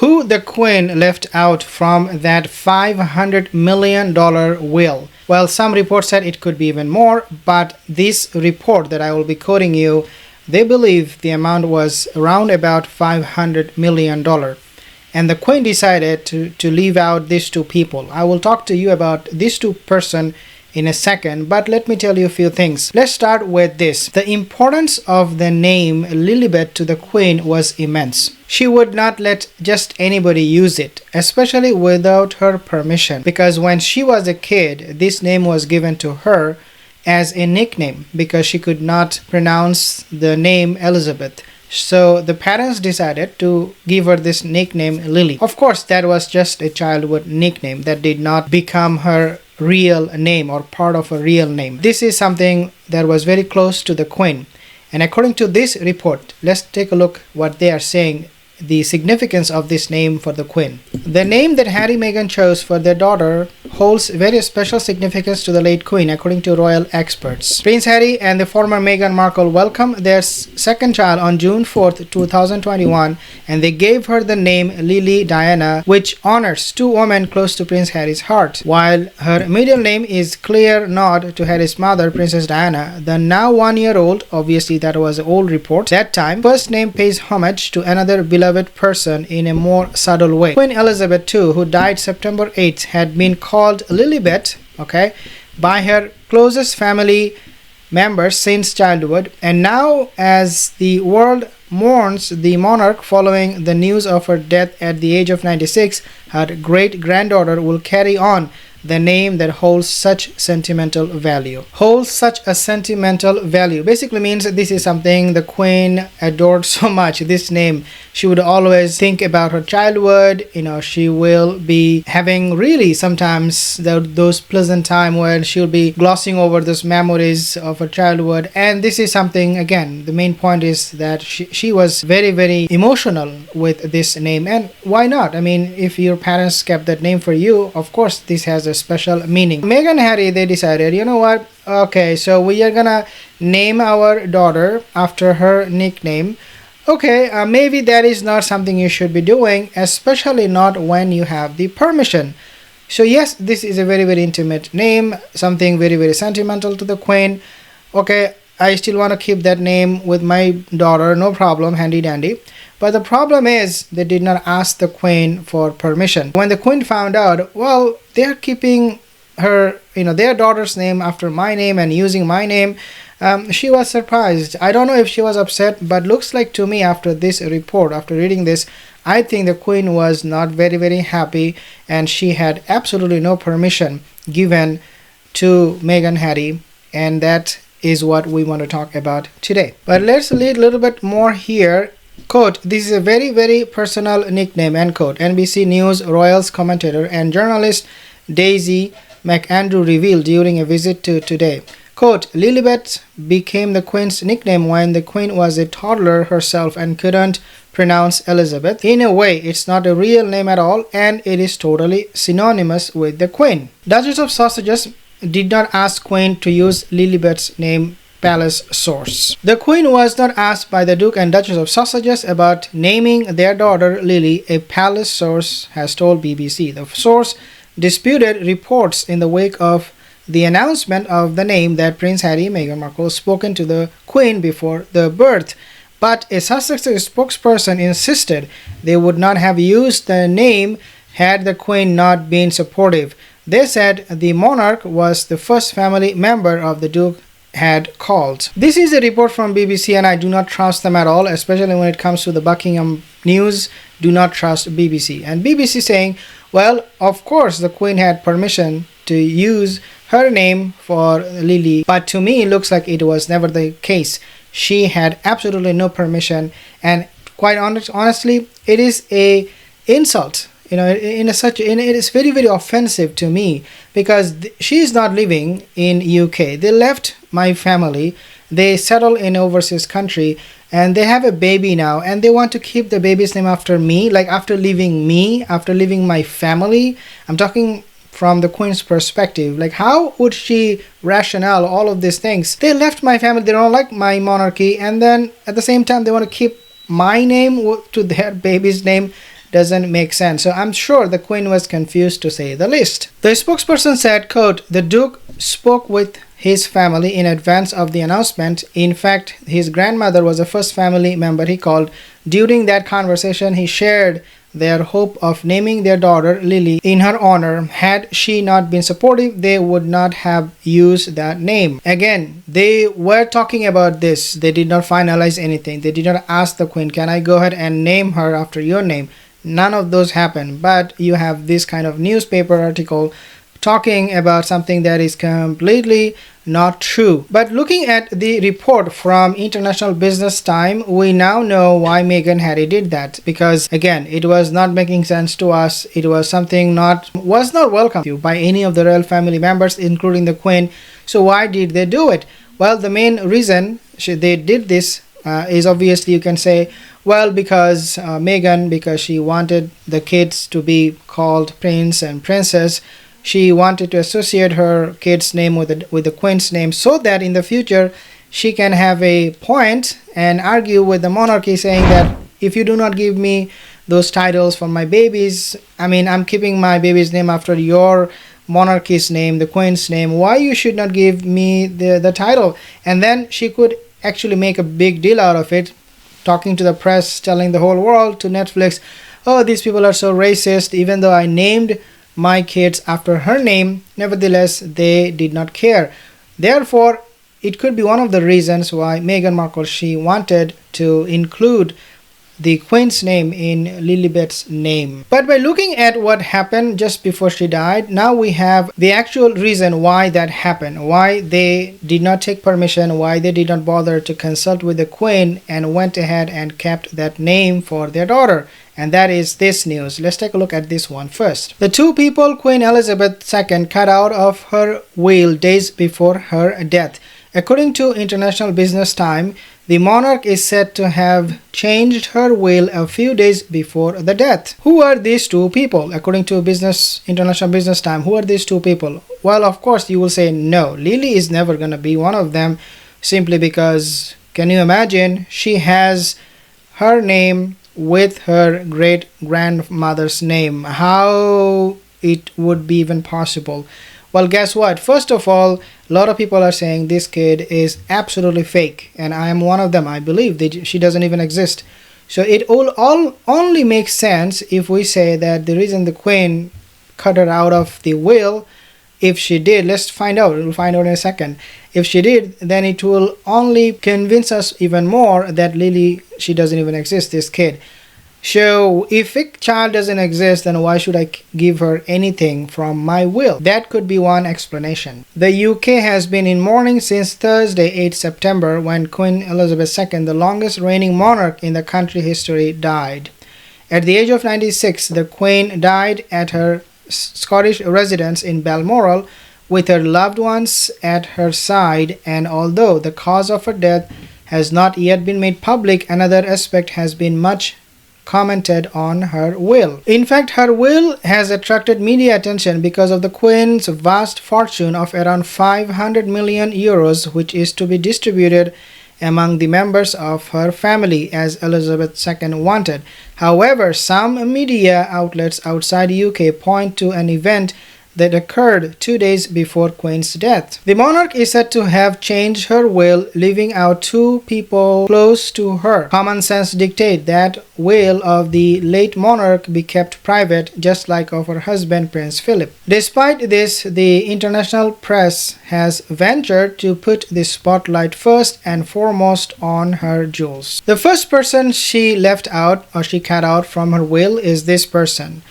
Who the Queen left out from that $500 million will? Well, some reports said it could be even more, but this report that I will be quoting you, they believe the amount was around about $500 million. And the Queen decided to leave out these two people. I will talk to you about these two persons in a second, but let me tell you a few things. Let's start with this. The importance of the name Lilibet to the Queen was immense. She would not let just anybody use it, especially without her permission, because when she was a kid, this name was given to her as a nickname because she could not pronounce the name Elizabeth. So the parents decided to give her this nickname Lili. Of course, that was just a childhood nickname that did not become her real name or part of a real name. This is something that was very close to the Queen. And according to this report, let's take a look what they are saying, the significance of this name for the Queen. The name that Harry and Meghan chose for their daughter holds very special significance to the late Queen, according to royal experts. Prince Harry and the former Meghan Markle welcomed their second child on June 4th, 2021, and they gave her the name Lili Diana, which honors two women close to Prince Harry's heart. While her middle name is clear nod to Harry's mother, Princess Diana, the now 1-year-old, obviously that was an old report, that time, first name pays homage to another beloved person in a more subtle way. Queen Elizabeth II, who died September 8th, had been called Lilibet, by her closest family members since childhood, and now as the world mourns the monarch following the news of her death at the age of 96, her great-granddaughter will carry on the name that holds such sentimental value. Holds such a sentimental value basically means this is something the Queen adored so much. This name, she would always think about her childhood. She will be having really sometimes those pleasant time when she'll be glossing over those memories of her childhood. And this is something, again, the main point is that she was very, very emotional with this name. And why not? I mean, if your parents kept that name for you, of course this has a special meaning. Meghan and Harry, they decided, you know what? Okay, so we are gonna name our daughter after her nickname. Okay, maybe that is not something you should be doing, especially not when you have the permission. So yes, this is a very, very intimate name, something very, very sentimental to the Queen. Okay, I still want to keep that name with my daughter, no problem, handy dandy. But the problem is they did not ask the Queen for permission. When the Queen found out, well, they are keeping her, their daughter's name after my name and using my name, she was surprised. I don't know if she was upset, but looks like to me after this report, after reading this, I think the Queen was not very, very happy, and she had absolutely no permission given to Meghan and Harry, and that is what we want to talk about today. But let's read a little bit more here. Quote, this is a very, very personal nickname, end quote. NBC News Royals commentator and journalist Daisy McAndrew revealed during a visit to Today. Quote, Lilibet became the Queen's nickname when the Queen was a toddler herself and couldn't pronounce Elizabeth. In a way, it's not a real name at all, and it is totally synonymous with the Queen. Duchess of Sausages did not ask Queen to use Lilibet's name, palace source. The Queen was not asked by the Duke and Duchess of Sausages about naming their daughter Lili, a palace source has told BBC. The source disputed reports in the wake of the announcement of the name that Prince Harry and Meghan Markle spoken to the Queen before the birth. But a Sussex spokesperson insisted they would not have used the name had the Queen not been supportive. They said the monarch was the first family member of the Duke had called. This is a report from BBC, and I do not trust them at all, especially when it comes to the Buckingham News. Do not trust BBC. And BBC saying, well, of course the Queen had permission to use her name for Lili, but to me it looks like it was never the case. She had absolutely no permission, and quite honestly, it is a insult. It is very, very offensive to me, because she is not living in UK. They left my family, they settle in overseas country, and they have a baby now, and they want to keep the baby's name after me, like after leaving me, after leaving my family. I'm talking from the Queen's perspective. Like, how would she rationale all of these things? They left my family, they don't like my monarchy, and then at the same time they want to keep my name to their baby's name. doesn't make sense. So I'm sure the queen was confused to say the least. The spokesperson said, quote, "The Duke spoke with his family in advance of the announcement. In fact, his grandmother was the first family member he called. During that conversation, he shared their hope of naming their daughter Lili in her honor. Had she not been supportive, they would not have used that name." Again, they were talking about this. They did not finalize anything. They did not ask the queen, "Can I go ahead and name her after your name?" None of those happened. But you have this kind of newspaper article talking about something that is completely not true. But looking at the report from International Business Time, we now know why Meghan Harry did that, because again, it was not making sense to us. It was something was not welcome to by any of the royal family members, including the queen. So why did they do it? Well, the main reason they did this is obviously, you can say, well, because Meghan, because she wanted the kids to be called prince and princess. She wanted to associate her kid's name with the queen's name, so that in the future she can have a point and argue with the monarchy, saying that if you do not give me those titles for my babies, I mean, I'm keeping my baby's name after your monarchy's name, the queen's name, why you should not give me the title? And then she could actually make a big deal out of it, talking to the press, telling the whole world, to Netflix, "Oh, these people are so racist. Even though I named my kids after her name, nevertheless they did not care." Therefore, it could be one of the reasons why Meghan Markle, she wanted to include the queen's name in Lilibet's name. But by looking at what happened just before she died, now we have the actual reason why that happened, why they did not take permission, why they did not bother to consult with the queen and went ahead and kept that name for their daughter. And that is this news. Let's take a look at this one first. The two people Queen Elizabeth II cut out of her will days before her death. According to International Business Time, the monarch is said to have changed her will a few days before the death. Who are these two people? According to International Business Time, who are these two people? Well, of course, you will say no. Lili is never going to be one of them, simply because, can you imagine, she has her name with her great-grandmother's name. How it would be even possible? Well, guess what? First of all, a lot of people are saying this kid is absolutely fake, and I am one of them. I believe she doesn't even exist. So it all only makes sense if we say that the reason the queen cut her out of the will, if she did, let's find out. We'll find out in a second. If she did, then it will only convince us even more that Lili, she doesn't even exist, this kid. So if a child doesn't exist, then why should I give her anything from my will? That could be one explanation. The UK has been in mourning since Thursday, 8 September, when Queen Elizabeth II, the longest reigning monarch in the country history, died. At the age of 96, the Queen died at her Scottish residence in Balmoral with her loved ones at her side, and although the cause of her death has not yet been made public, another aspect has been much commented on her will. In fact, her will has attracted media attention because of the Queen's vast fortune of around 500 million euros, which is to be distributed among the members of her family, as Elizabeth II wanted. However, some media outlets outside UK point to an event that occurred 2 days before Queen's death. The monarch is said to have changed her will, leaving out two people close to her. Common sense dictates that will of the late monarch be kept private, just like of her husband Prince Philip. Despite this, the international press has ventured to put the spotlight first and foremost on her jewels. The first person she left out, or she cut out from her will, is this person,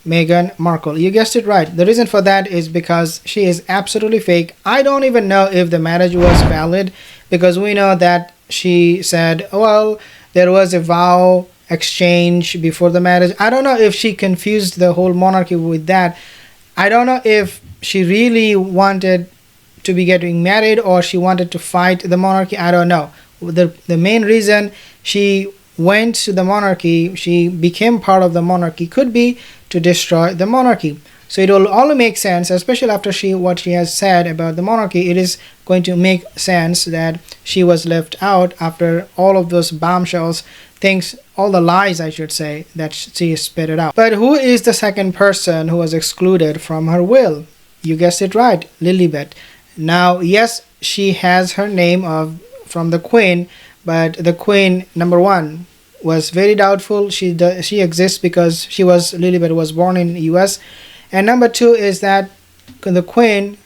Meghan Markle. You guessed it right. The reason for that is because she is absolutely fake. I don't even know if the marriage was valid, because we know that she said, well, there was a vow exchange before the marriage. I don't know if she confused the whole monarchy with that. I don't know if she really wanted to be getting married or she wanted to fight the monarchy. I don't know. The main reason she went to the monarchy, she became part of the monarchy, could be to destroy the monarchy. So it will only make sense, especially after what she has said about the monarchy. It is going to make sense that she was left out after all of those bombshells things, all the lies I should say, that she spit it out. But who is the second person who was excluded from her will? You guessed it right, Lilibet. Now yes, she has her name from the queen, but the queen, number one, was very doubtful. She exists because Lilibet was born in US, and number two is that the queen,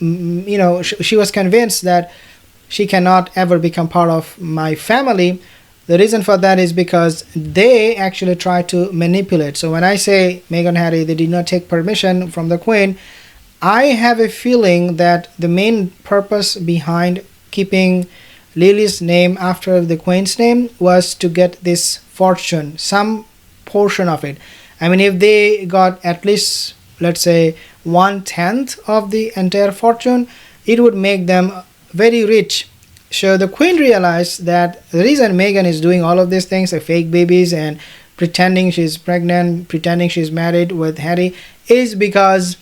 she was convinced that she cannot ever become part of my family. The reason for that is because they actually try to manipulate. So when I say Meghan and Harry, they did not take permission from the queen, I have a feeling that the main purpose behind keeping Lili's name after the queen's name was to get this fortune, some portion of it. I mean, if they got at least, let's say, 1/10 of the entire fortune, it would make them very rich. So the queen realized that the reason Meghan is doing all of these things, the fake babies and pretending she's pregnant, pretending she's married with Harry, is because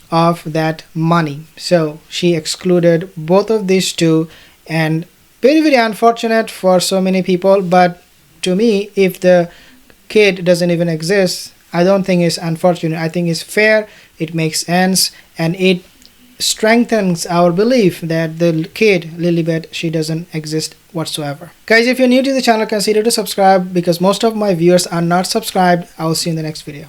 of that money. So she excluded both of these two, and very, very unfortunate for so many people. But to me, if the kid doesn't even exist, I don't think it's unfortunate. I think it's fair, it makes sense, and it strengthens our belief that the kid, Lilibet, she doesn't exist whatsoever. Guys, if you're new to the channel, consider to subscribe because most of my viewers are not subscribed. I'll see you in the next video.